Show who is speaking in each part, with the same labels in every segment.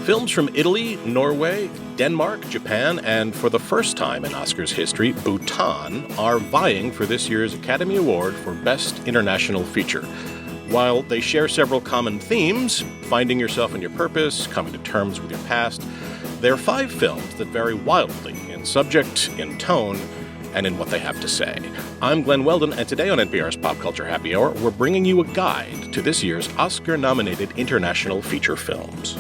Speaker 1: Films from Italy, Norway, Denmark, Japan, and for the first time in Oscars history, Bhutan are vying for this year's Academy Award for Best International Feature. While they share several common themes, finding yourself and your purpose, coming to terms with your past, they're 5 films that vary wildly in subject, in tone, and in what they have to say. I'm Glenn Weldon, and today on NPR's Pop Culture Happy Hour, we're bringing you a guide to this year's Oscar-nominated international feature films.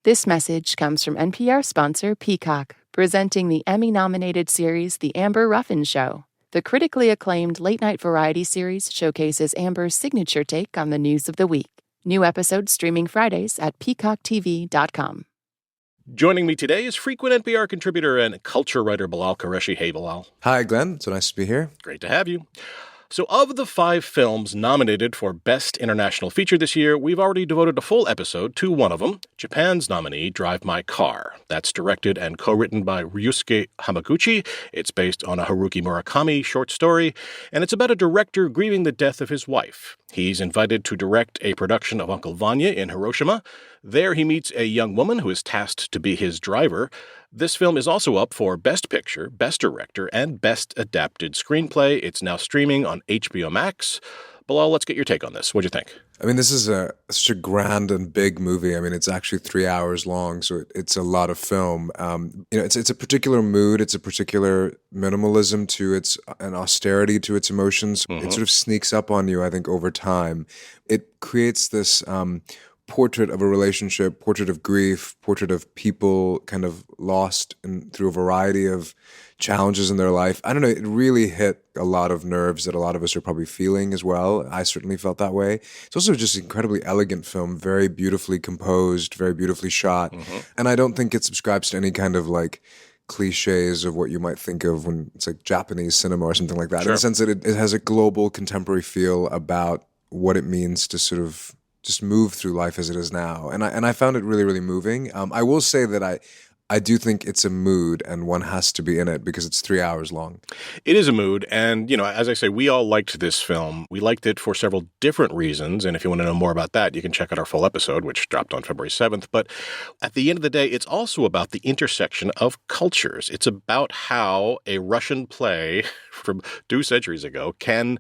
Speaker 2: This message comes from NPR sponsor Peacock, presenting the Emmy-nominated series The Amber Ruffin Show. The critically acclaimed late-night variety series showcases Amber's signature take on the news of the week. New episodes streaming Fridays at peacocktv.com.
Speaker 1: Joining me today is frequent NPR contributor and culture writer Bilal Qureshi. Hey, Bilal.
Speaker 3: Hi, Glenn. So nice to be here.
Speaker 1: Great to have you. So of the 5 films nominated for Best International Feature this year, we've already devoted a full episode to one of them, Japan's nominee, Drive My Car. That's directed and co-written by Ryusuke Hamaguchi. It's based on a Haruki Murakami short story, and it's about a director grieving the death of his wife. He's invited to direct a production of Uncle Vanya in Hiroshima. There he meets a young woman who is tasked to be his driver. This film is also up for Best Picture, Best Director, and Best Adapted Screenplay. It's now streaming on HBO Max. Bilal, let's get your take on this. What'd you think?
Speaker 3: I mean, this is such a grand and big movie. I mean, it's actually 3 hours long, so it's a lot of film. It's a particular mood. It's a particular minimalism to its, an austerity to its emotions. Mm-hmm. It sort of sneaks up on you, I think, over time. It creates this portrait of a relationship, portrait of grief, portrait of people kind of lost through a variety of challenges in their life. I don't know, it really hit a lot of nerves that a lot of us are probably feeling as well. I certainly felt that way. It's also just an incredibly elegant film, very beautifully composed, very beautifully shot. Mm-hmm. And I don't think it subscribes to any kind of like cliches of what you might think of when it's like Japanese cinema or something like that. Sure. In the sense that it has a global contemporary feel about what it means to sort of just move through life as it is now. And I found it really, really moving. I will say that I do think it's a mood and one has to be in it because it's 3 hours long.
Speaker 1: It is a mood. And, as I say, we all liked this film. We liked it for several different reasons. And if you want to know more about that, you can check out our full episode, which dropped on February 7th. But at the end of the day, it's also about the intersection of cultures. It's about how a Russian play from 2 centuries ago can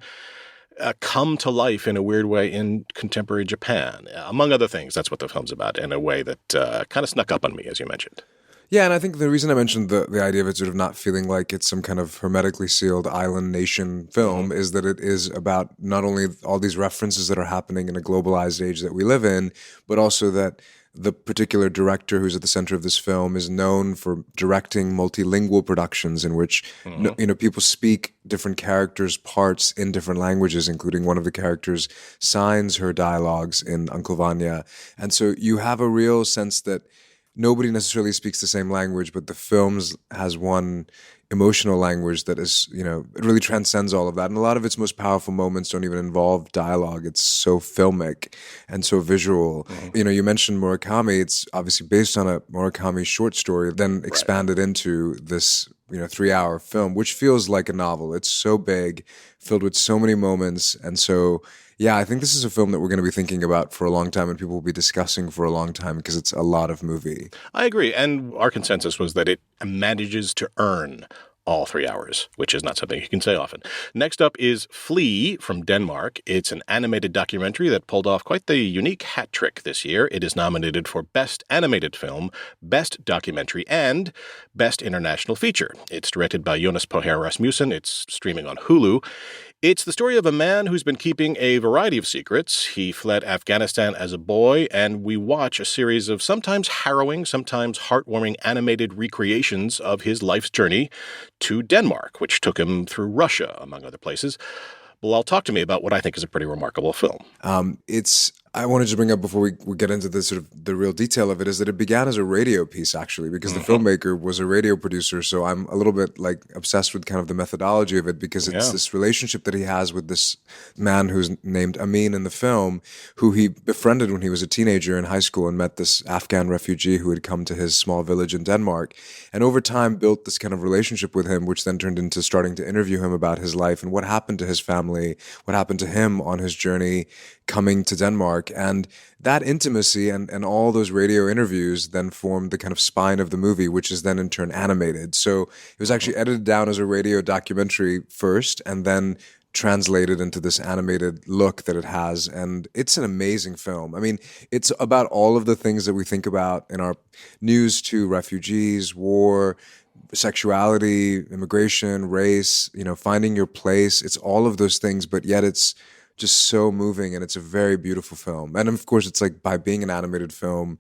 Speaker 1: come to life in a weird way in contemporary Japan. Among other things, that's what the film's about in a way that kind of snuck up on me, as you mentioned.
Speaker 3: Yeah, and I think the reason I mentioned the idea of it sort of not feeling like it's some kind of hermetically sealed island nation film is that it is about not only all these references that are happening in a globalized age that we live in, but also that the particular director who's at the center of this film is known for directing multilingual productions in which people speak different characters' parts in different languages, including one of the characters signs her dialogues in Uncle Vanya. And so you have a real sense that nobody necessarily speaks the same language, but the film has one emotional language that is, it really transcends all of that. And a lot of its most powerful moments don't even involve dialogue. It's so filmic and so visual. Mm-hmm. You mentioned Murakami. It's obviously based on a Murakami short story, then expanded into this 3-hour film, which feels like a novel. It's so big, filled with so many moments. And so, yeah, I think this is a film that we're going to be thinking about for a long time and people will be discussing for a long time because it's a lot of movie.
Speaker 1: I agree. And our consensus was that it manages to earn all 3 hours, which is not something you can say often. Next up is Flee from Denmark. It's an animated documentary that pulled off quite the unique hat trick this year. It is nominated for Best Animated Film, Best Documentary, and Best International Feature. It's directed by Jonas Poher Rasmussen. It's streaming on Hulu. It's the story of a man who's been keeping a variety of secrets. He fled Afghanistan as a boy, and we watch a series of sometimes harrowing, sometimes heartwarming animated recreations of his life's journey to Denmark, which took him through Russia, among other places. Bilal, talk to me about what I think is a pretty remarkable film.
Speaker 3: I wanted to bring up before we get into the sort of the real detail of it is that it began as a radio piece actually because the filmmaker was a radio producer. So I'm a little bit like obsessed with kind of the methodology of it because it's this relationship that he has with this man who's named Amin in the film, who he befriended when he was a teenager in high school and met this Afghan refugee who had come to his small village in Denmark. And over time built this kind of relationship with him, which then turned into starting to interview him about his life and what happened to his family, what happened to him on his journey coming to Denmark. Denmark. And that intimacy and all those radio interviews then formed the kind of spine of the movie, which is then in turn animated. So it was actually edited down as a radio documentary first, and then translated into this animated look that it has. And it's an amazing film. I mean, it's about all of the things that we think about in our news too: refugees, war, sexuality, immigration, race, finding your place. It's all of those things, but yet it's just so moving, and it's a very beautiful film. And of course, it's like, by being an animated film,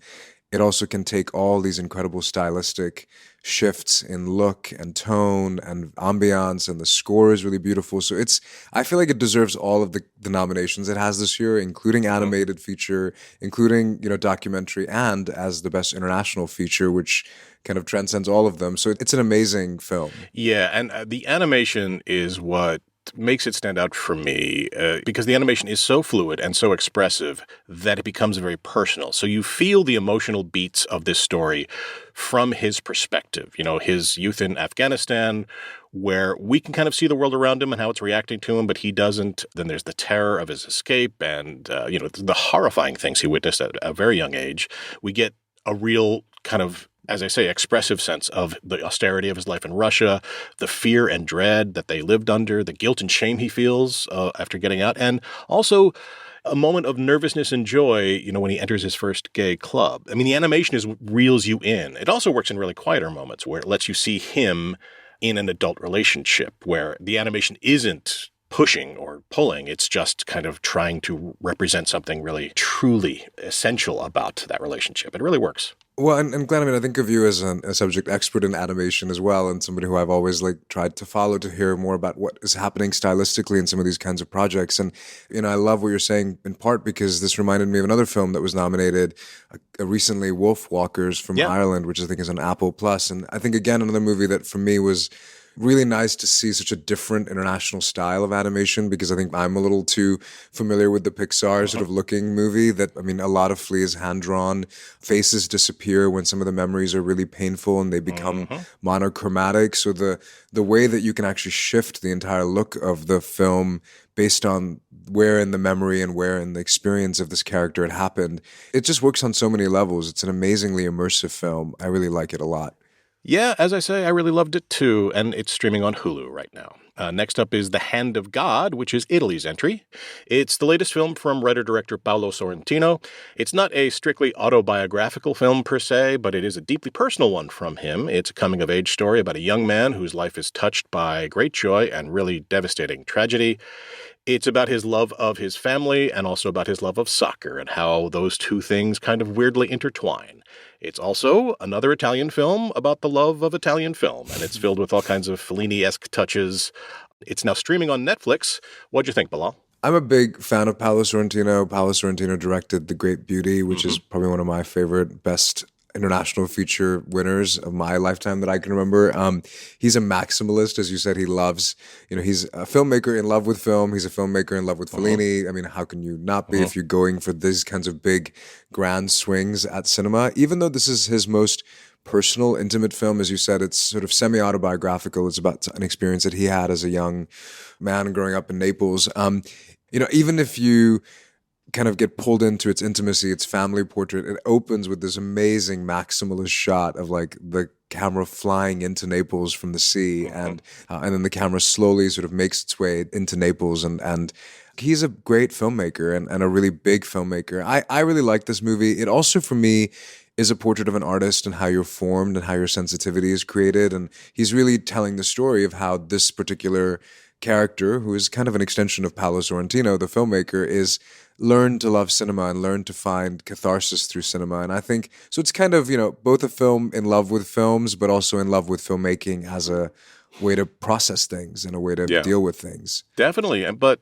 Speaker 3: it also can take all these incredible stylistic shifts in look and tone and ambiance, and the score is really beautiful. So I feel like it deserves all of the nominations it has this year, including animated feature, including, documentary, and as the best international feature, which kind of transcends all of them. So it's an amazing film.
Speaker 1: Yeah, and the animation is what makes it stand out for me, because the animation is so fluid and so expressive that it becomes very personal. So you feel the emotional beats of this story from his perspective. His youth in Afghanistan, where we can kind of see the world around him and how it's reacting to him, but he doesn't. Then there's the terror of his escape and, the horrifying things he witnessed at a very young age. We get a real kind of, as I say, expressive sense of the austerity of his life in Russia, the fear and dread that they lived under, the guilt and shame he feels after getting out, and also a moment of nervousness and joy, when he enters his first gay club. I mean, the animation reels you in. It also works in really quieter moments where it lets you see him in an adult relationship, where the animation isn't pushing or pulling. It's just kind of trying to represent something really, truly essential about that relationship. It really works.
Speaker 3: Well, and Glenn, I think of you as a subject expert in animation as well, and somebody who I've always tried to follow to hear more about what is happening stylistically in some of these kinds of projects. And, I love what you're saying, in part because this reminded me of another film that was nominated recently, Wolf Walkers from Ireland, which I think is on Apple Plus. And I think, again, another movie that for me was really nice to see such a different international style of animation, because I think I'm a little too familiar with the Pixar sort of looking movie that, a lot of Flea is hand-drawn. Faces disappear when some of the memories are really painful and they become monochromatic. So the way that you can actually shift the entire look of the film based on where in the memory and where in the experience of this character it happened, it just works on so many levels. It's an amazingly immersive film. I really like it a lot.
Speaker 1: Yeah, as I say, I really loved it too, and it's streaming on Hulu right now. Next up is The Hand of God, which is Italy's entry. It's the latest film from writer-director Paolo Sorrentino. It's not a strictly autobiographical film per se, but it is a deeply personal one from him. It's a coming-of-age story about a young man whose life is touched by great joy and really devastating tragedy. It's about his love of his family and also about his love of soccer and how those two things kind of weirdly intertwine. It's also another Italian film about the love of Italian film, and it's filled with all kinds of Fellini-esque touches. It's now streaming on Netflix. What'd you think, Bilal?
Speaker 3: I'm a big fan of Paolo Sorrentino. Paolo Sorrentino directed The Great Beauty, which is probably one of my favorite, best international feature winners of my lifetime that I can remember. He's a maximalist, as you said. He loves, he's a filmmaker in love with film. He's a filmmaker in love with Fellini. How can you not be if you're going for these kinds of big, grand swings at cinema? Even though this is his most personal, intimate film, as you said, it's sort of semi-autobiographical. It's about an experience that he had as a young man growing up in Naples. Even if you kind of get pulled into its intimacy, its family portrait, it opens with this amazing maximalist shot of the camera flying into Naples from the sea, and then the camera slowly sort of makes its way into Naples, and he's a great filmmaker and a really big filmmaker. I really like this movie. It also, for me, is a portrait of an artist and how you're formed and how your sensitivity is created, and he's really telling the story of how this particular character, who is kind of an extension of Paolo Sorrentino, the filmmaker, is learned to love cinema and learned to find catharsis through cinema. And I think, so it's kind of, both a film in love with films, but also in love with filmmaking as a way to process things and a way to deal with things.
Speaker 1: Definitely. But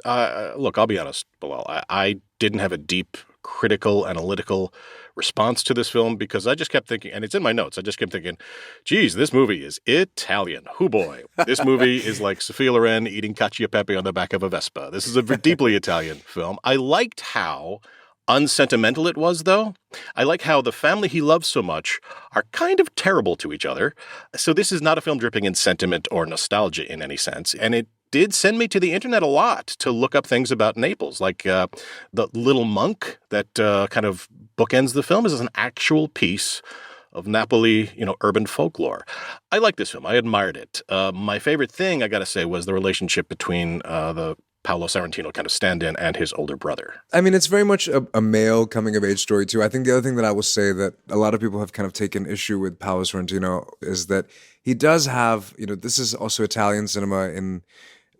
Speaker 1: look, I'll be honest, Bilal, I didn't have a deep critical, analytical response to this film because I just kept thinking, and it's in my notes, I just kept thinking, geez, this movie is Italian. Hoo boy. This movie is like Sophia Loren eating cacio e pepe on the back of a Vespa. This is a deeply Italian film. I liked how unsentimental it was, though. I like how the family he loves so much are kind of terrible to each other. So this is not a film dripping in sentiment or nostalgia in any sense. And it did send me to the internet a lot to look up things about Naples, like the little monk that kind of bookends the film is an actual piece of Napoli, urban folklore. I like this film. I admired it. My favorite thing, I got to say, was the relationship between the Paolo Sorrentino kind of stand-in and his older brother.
Speaker 3: I mean, it's very much a male coming-of-age story, too. I think the other thing that I will say that a lot of people have kind of taken issue with Paolo Sorrentino is that he does have, this is also Italian cinema in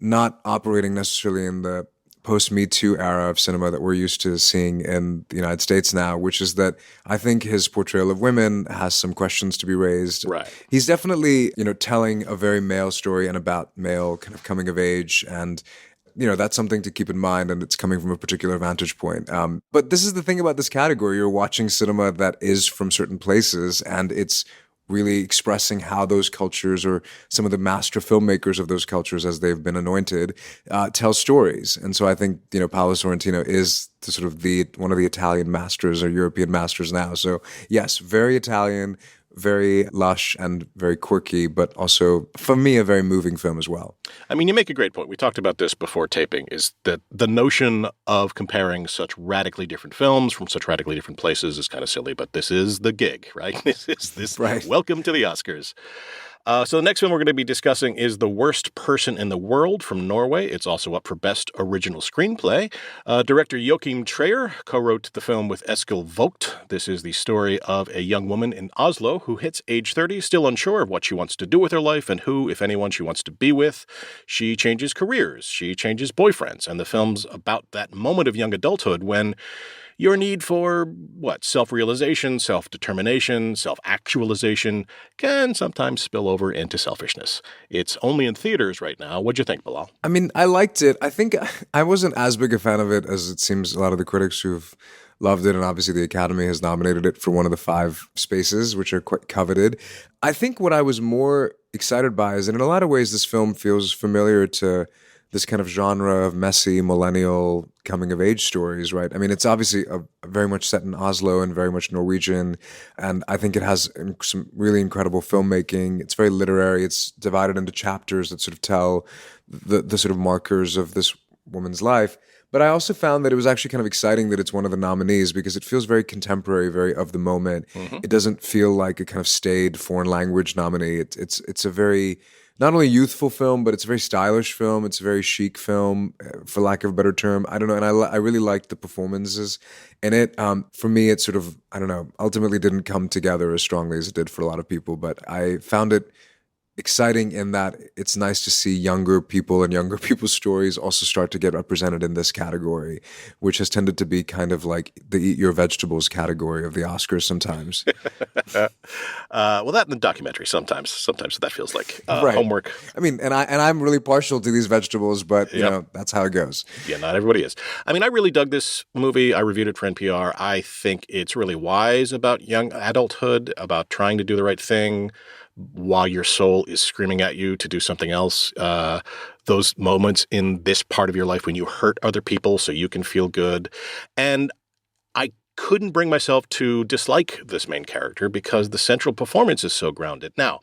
Speaker 3: not operating necessarily in the post-Me Too era of cinema that we're used to seeing in the United States now, which is that I think his portrayal of women has some questions to be raised.
Speaker 1: Right.
Speaker 3: He's definitely, telling a very male story and about male kind of coming of age, and that's something to keep in mind, and it's coming from a particular vantage point. But this is the thing about this category. You're watching cinema that is from certain places, and it's really expressing how those cultures, or some of the master filmmakers of those cultures as they've been anointed, tell stories. And so I think, Paolo Sorrentino is one of the Italian masters or European masters now. So yes, very Italian, very lush and very quirky, but also, for me, a very moving film as well.
Speaker 1: I mean, you make a great point. We talked about this before taping, is that the notion of comparing such radically different films from such radically different places is kind of silly, but this is the gig, right? This is this.
Speaker 3: Right.
Speaker 1: Welcome to the Oscars. So the next film we're going to be discussing is The Worst Person in the World from Norway. It's also up for Best Original Screenplay. Director Joachim Trier co-wrote the film with Eskil Vogt. This is the story of a young woman in Oslo who hits age 30, still unsure of what she wants to do with her life and who, if anyone, she wants to be with. She changes careers. She changes boyfriends. And the film's about that moment of young adulthood when your need for, self-realization, self-determination, self-actualization can sometimes spill over into selfishness. It's only in theaters right now. What'd you think, Bilal?
Speaker 3: I mean, I liked it. I think I wasn't as big a fan of it as it seems a lot of the critics who've loved it, and obviously the Academy has nominated it for one of the 5 spaces, which are quite coveted. I think what I was more excited by is that in a lot of ways this film feels familiar to this kind of genre of messy millennial coming-of-age stories, right? I mean, it's obviously very much set in Oslo and very much Norwegian, and I think it has some really incredible filmmaking. It's very literary. It's divided into chapters that sort of tell the sort of markers of this woman's life. But I also found that it was actually kind of exciting that it's one of the nominees because it feels very contemporary, very of the moment. Mm-hmm. It doesn't feel like a kind of staid foreign language nominee. It's a very not only youthful film, but it's a very stylish film. It's a very chic film, for lack of a better term. I don't know. And I really liked the performances in it. For me, it sort of, ultimately didn't come together as strongly as it did for a lot of people. But I found it exciting in that it's nice to see younger people and younger people's stories also start to get represented in this category, which has tended to be kind of like the eat your vegetables category of the Oscars sometimes.
Speaker 1: Well, that and the documentary sometimes that feels like right. Homework.
Speaker 3: I mean, and I'm really partial to these vegetables, but that's how it goes.
Speaker 1: Yeah, not everybody is. I mean, I really dug this movie. I reviewed it for NPR. I think it's really wise about young adulthood, about trying to do the right thing while your soul is screaming at you to do something else. Those moments in this part of your life when you hurt other people so you can feel good. And I couldn't bring myself to dislike this main character because the central performance is so grounded. Now,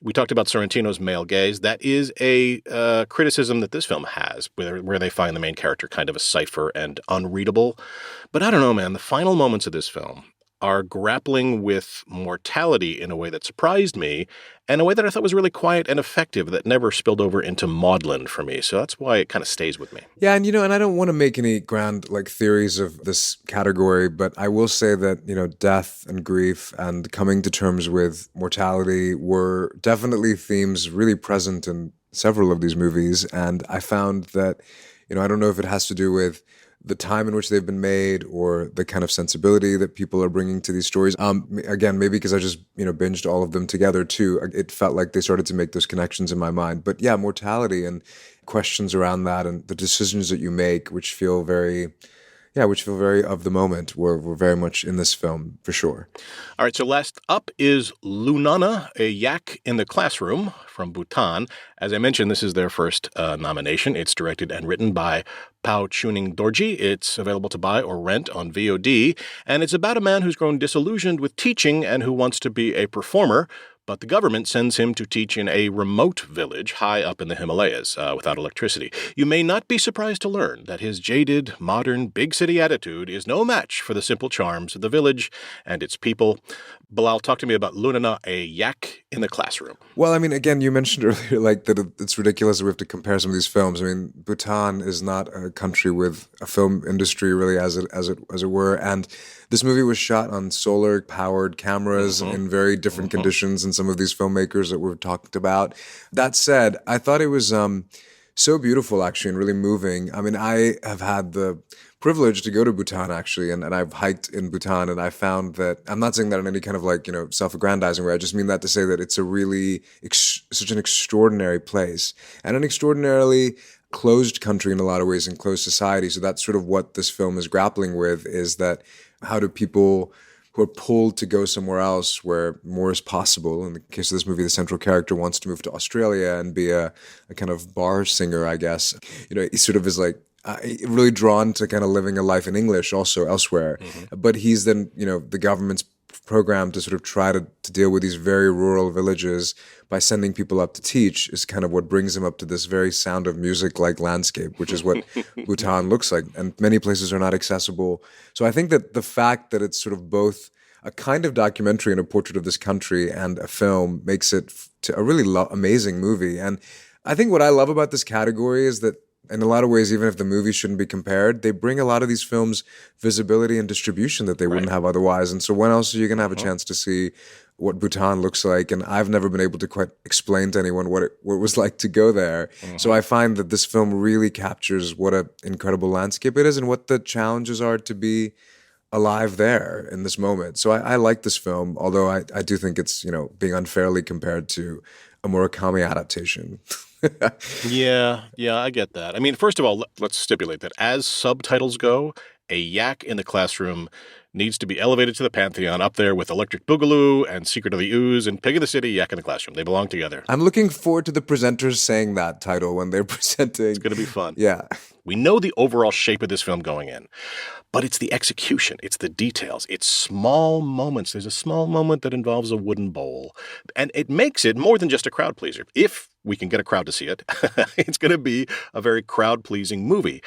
Speaker 1: we talked about Sorrentino's male gaze. That is a criticism that this film has, where they find the main character kind of a cipher and unreadable. But I don't know, man. The final moments of this film are grappling with mortality in a way that surprised me and a way that I thought was really quiet and effective that never spilled over into maudlin for me. So that's why it kind of stays with me.
Speaker 3: Yeah, and and I don't want to make any grand theories of this category, but I will say that, death and grief and coming to terms with mortality were definitely themes really present in several of these movies. And I found that, I don't know if it has to do with the time in which they've been made or the kind of sensibility that people are bringing to these stories. Again, maybe because I just, binged all of them together too. It felt like they started to make those connections in my mind. But yeah, mortality and questions around that and the decisions that you make, which feel very of the moment, were very much in this film, for sure.
Speaker 1: All right, so last up is Lunana, a yak in the classroom from Bhutan. As I mentioned, this is their first nomination. It's directed and written by Pao Chuning Dorji. It's available to buy or rent on VOD, and it's about a man who's grown disillusioned with teaching and who wants to be a performer, but the government sends him to teach in a remote village high up in the Himalayas without electricity. You may not be surprised to learn that his jaded, modern, big city attitude is no match for the simple charms of the village and its people. Bilal, talk to me about Lunana, a yak in the classroom.
Speaker 3: Well, I mean, again, you mentioned earlier, like, that it's ridiculous that we have to compare some of these films. I mean, Bhutan is not a country with a film industry, really, as it were. And this movie was shot on solar-powered cameras in very different conditions than some of these filmmakers that we've talked about. That said, I thought it was so beautiful, actually, and really moving. I mean, I have had the privilege to go to Bhutan, actually, and I've hiked in Bhutan, and I found that, I'm not saying that in any kind of like, self-aggrandizing way, I just mean that to say that it's a really, such an extraordinary place, and an extraordinarily closed country in a lot of ways, and closed society. So that's sort of what this film is grappling with, is that how do people who are pulled to go somewhere else where more is possible. In the case of this movie, the central character wants to move to Australia and be a kind of bar singer, I guess. He sort of is like, really drawn to kind of living a life in English also elsewhere. But he's then, the government's program to sort of try to deal with these very rural villages by sending people up to teach is kind of what brings him up to this very Sound of Music-like landscape, which is what Bhutan looks like. And many places are not accessible. So I think that the fact that it's sort of both a kind of documentary and a portrait of this country and a film makes it to a really amazing movie. And I think what I love about this category is that in a lot of ways, even if the movies shouldn't be compared, they bring a lot of these films visibility and distribution that they wouldn't have otherwise. And so when else are you going to have a chance to see what Bhutan looks like? And I've never been able to quite explain to anyone what it was like to go there. So I find that this film really captures what an incredible landscape it is and what the challenges are to be alive there in this moment. So I like this film, although I do think it's, being unfairly compared to a Murakami adaptation.
Speaker 1: Yeah, I get that. I mean, first of all, let's stipulate that as subtitles go, a yak in the classroom needs to be elevated to the pantheon up there with Electric Boogaloo and Secret of the Ooze and Pig in the City, Yak in the Classroom. They belong together.
Speaker 3: I'm looking forward to the presenters saying that title when they're presenting.
Speaker 1: It's going to be fun.
Speaker 3: Yeah.
Speaker 1: We know the overall shape of this film going in, but it's the execution. It's the details. It's small moments. There's a small moment that involves a wooden bowl, and it makes it more than just a crowd pleaser. If we can get a crowd to see it, it's going to be a very crowd-pleasing movie.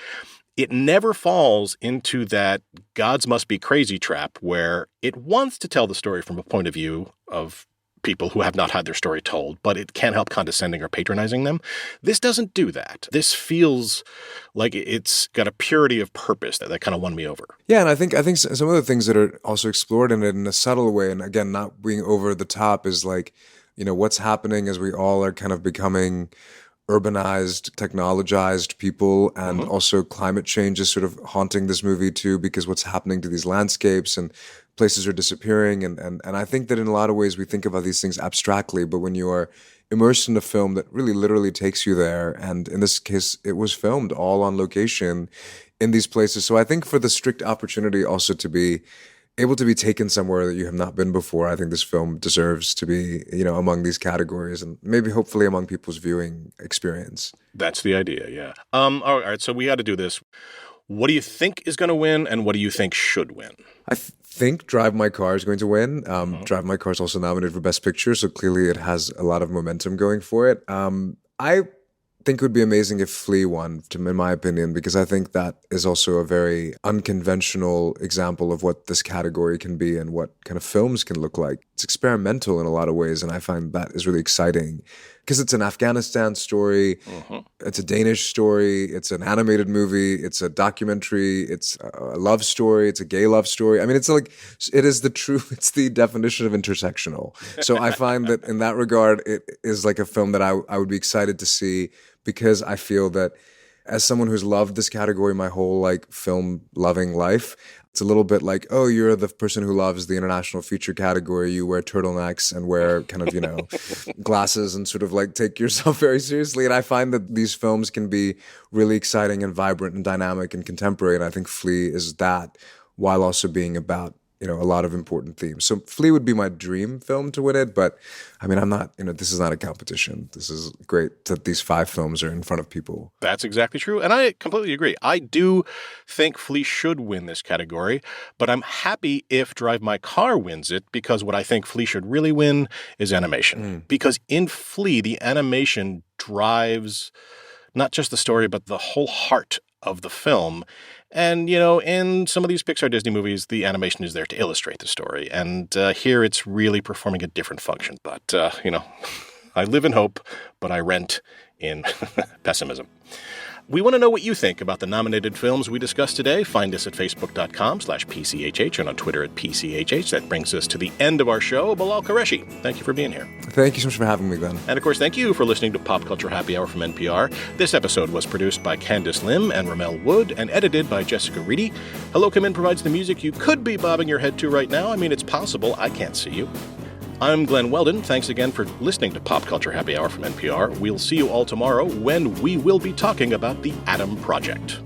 Speaker 1: It never falls into that gods must be crazy trap where it wants to tell the story from a point of view of people who have not had their story told, but it can't help condescending or patronizing them. This doesn't do that. This feels like it's got a purity of purpose that kind of won me over.
Speaker 3: Yeah, and I think some of the things that are also explored in it in a subtle way, and again, not being over the top, is like, what's happening as we all are kind of becoming urbanized, technologized people, and also climate change is sort of haunting this movie too, because what's happening to these landscapes and places are disappearing. And I think that in a lot of ways we think about these things abstractly, but when you are immersed in a film that really literally takes you there, and in this case, it was filmed all on location in these places. So I think for the strict opportunity also to be able to be taken somewhere that you have not been before, I think this film deserves to be, among these categories and maybe hopefully among people's viewing experience.
Speaker 1: That's the idea, yeah. All right, so we had to do this. What do you think is going to win, and what do you think should win?
Speaker 3: I think Drive My Car is going to win. Drive My Car is also nominated for Best Picture, so clearly it has a lot of momentum going for it. I think it would be amazing if Flea won, in my opinion, because I think that is also a very unconventional example of what this category can be and what kind of films can look like. It's experimental in a lot of ways, and I find that is really exciting because it's an Afghanistan story, it's a Danish story, it's an animated movie, it's a documentary, it's a love story, it's a gay love story. I mean, it's the definition of intersectional. So I find that in that regard, it is like a film that I would be excited to see, because I feel that as someone who's loved this category my whole film loving life, it's a little bit like, oh, you're the person who loves the international feature category. You wear turtlenecks and wear kind of, glasses and sort of take yourself very seriously. And I find that these films can be really exciting and vibrant and dynamic and contemporary. And I think Flea is that, while also being about a lot of important themes. So Flea would be my dream film to win it, but I mean, I'm not, this is not a competition. This is great that these 5 films are in front of people.
Speaker 1: That's exactly true. And I completely agree. I do think Flea should win this category, but I'm happy if Drive My Car wins it, because what I think Flea should really win is animation. Because in Flea, the animation drives not just the story, but the whole heart of the film. And, in some of these Pixar Disney movies, the animation is there to illustrate the story. And here it's really performing a different function. But, I live in hope, but I rent in pessimism. We want to know what you think about the nominated films we discussed today. Find us at facebook.com/PCHH and on Twitter at PCHH. That brings us to the end of our show. Bilal Qureshi, thank you for being here.
Speaker 3: Thank you so much for having me, Glenn.
Speaker 1: And of course, thank you for listening to Pop Culture Happy Hour from NPR. This episode was produced by Candace Lim and Ramel Wood and edited by Jessica Reedy. Hello Come In provides the music you could be bobbing your head to right now. I mean, it's possible. I can't see you. I'm Glenn Weldon. Thanks again for listening to Pop Culture Happy Hour from NPR. We'll see you all tomorrow when we will be talking about the Atom Project.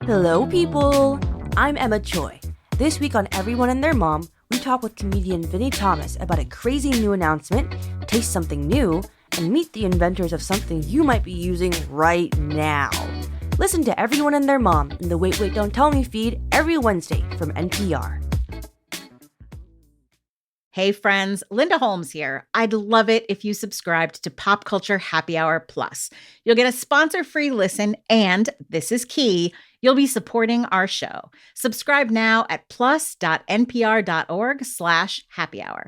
Speaker 4: Hello, people! I'm Emma Choi. This week on Everyone and Their Mom, we talk with comedian Vinnie Thomas about a crazy new announcement, taste something new, and meet the inventors of something you might be using right now. Listen to Everyone and Their Mom in the Wait, Wait, Don't Tell Me feed every Wednesday from NPR.
Speaker 5: Hey friends, Linda Holmes here. I'd love it if you subscribed to Pop Culture Happy Hour Plus. You'll get a sponsor-free listen and, this is key, you'll be supporting our show. Subscribe now at plus.npr.org/happyhour.